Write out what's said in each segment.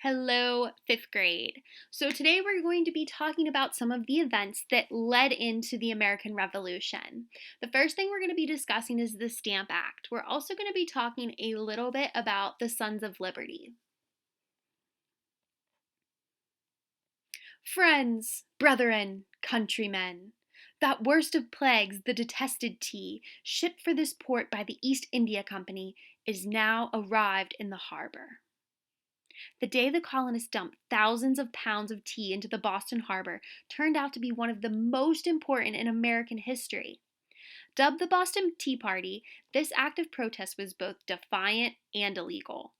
Hello, fifth grade. So, today we're going to be talking about some of the events that led into the American Revolution. The first thing we're going to be discussing is the Stamp Act. We're also going to be talking a little bit about the Sons of Liberty. Friends, brethren, countrymen, that worst of plagues, the detested tea, shipped for this port by the East India Company, is now arrived in the harbor. The day the colonists dumped thousands of pounds of tea into the Boston harbor turned out to be one of the most important in American history. Dubbed the Boston Tea Party, this act of protest was both defiant and illegal.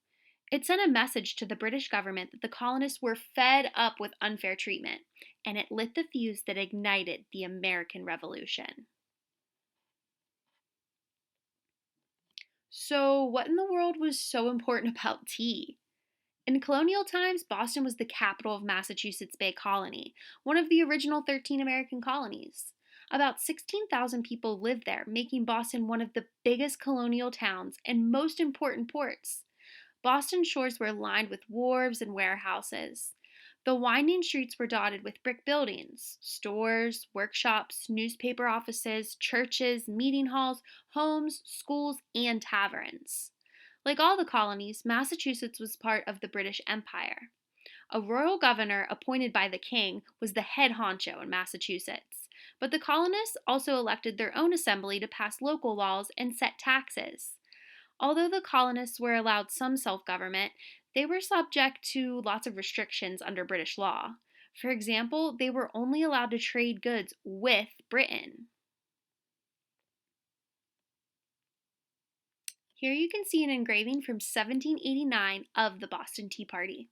It sent a message to the British government that the colonists were fed up with unfair treatment, and it lit the fuse that ignited the American Revolution. So, what in the world was so important about tea? In colonial times, Boston was the capital of Massachusetts Bay Colony, one of the original 13 American colonies. About 16,000 people lived there, making Boston one of the biggest colonial towns and most important ports. Boston's shores were lined with wharves and warehouses. The winding streets were dotted with brick buildings, stores, workshops, newspaper offices, churches, meeting halls, homes, schools, and taverns. Like all the colonies, Massachusetts was part of the British Empire. A royal governor appointed by the king was the head honcho in Massachusetts, but the colonists also elected their own assembly to pass local laws and set taxes. Although the colonists were allowed some self government, they were subject to lots of restrictions under British law. For example, they were only allowed to trade goods with Britain. Here you can see an engraving from 1789 of the Boston Tea Party.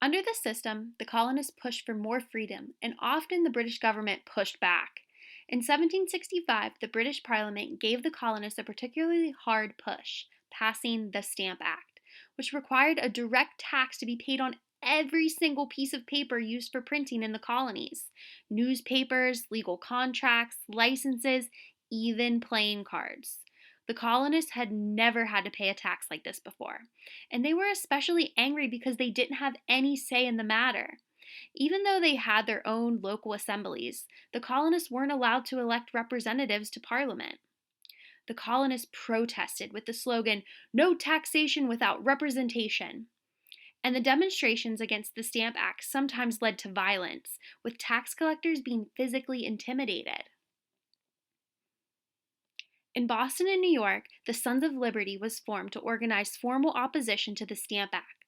Under the system, the colonists pushed for more freedom, and often the British government pushed back. In 1765, the British Parliament gave the colonists a particularly hard push, passing the Stamp Act, which required a direct tax to be paid on every single piece of paper used for printing in the colonies: newspapers, legal contracts, licenses, even playing cards. The colonists had never had to pay a tax like this before, and they were especially angry because they didn't have any say in the matter. Even though they had their own local assemblies, the colonists weren't allowed to elect representatives to Parliament. The colonists protested with the slogan, "No taxation without representation." And the demonstrations against the Stamp Act sometimes led to violence, with tax collectors being physically intimidated. In Boston and New York, the Sons of Liberty was formed to organize formal opposition to the Stamp Act.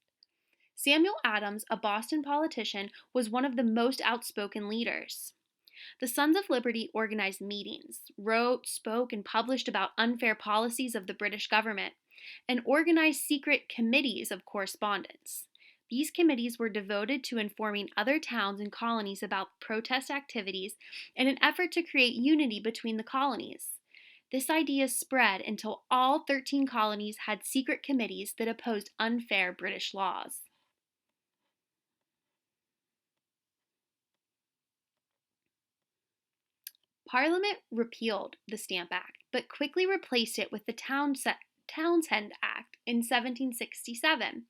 Samuel Adams, a Boston politician, was one of the most outspoken leaders. The Sons of Liberty organized meetings, wrote, spoke, and published about unfair policies of the British government, and organized secret committees of correspondence. These committees were devoted to informing other towns and colonies about protest activities in an effort to create unity between the colonies. This idea spread until all 13 colonies had secret committees that opposed unfair British laws. Parliament repealed the Stamp Act, but quickly replaced it with the Townshend Act in 1767.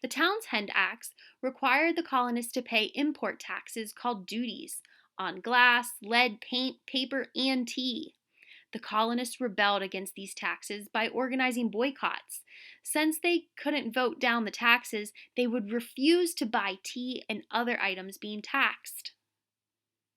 The Townshend Acts required the colonists to pay import taxes called duties on glass, lead, paint, paper, and tea. The colonists rebelled against these taxes by organizing boycotts. Since they couldn't vote down the taxes, they would refuse to buy tea and other items being taxed.